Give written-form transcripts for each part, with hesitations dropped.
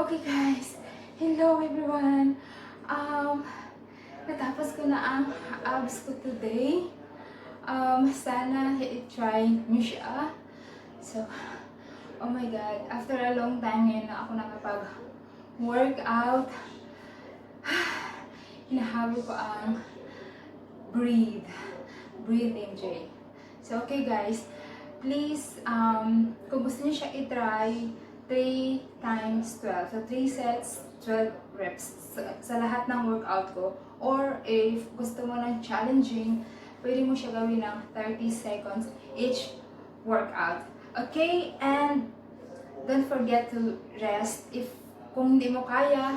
Okay guys, hello everyone. Natapos ko na ang abs ko today. Sana i-try nyo siya. So, oh my god, after a long time ngayon na ako nakapag-workout, hinahabol ko ang breathe. Breathe, MJ. So, okay guys, please, kung gusto niyo siya i-try, 3 times 12. So, 3 sets, 12 reps sa lahat ng workout ko. Or, if gusto mo ng challenging, pwede mo siya gawin ng 30 seconds each workout. Okay? And, don't forget to rest. Kung hindi mo kaya,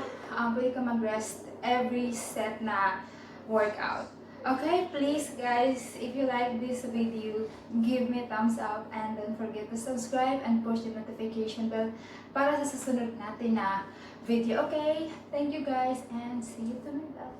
pwede ka mag-rest every set na workout. Okay, please guys, if you like this video, give me a thumbs up and don't forget to subscribe and push the notification bell para sa susunod natin na video. Okay, thank you guys and see you tomorrow.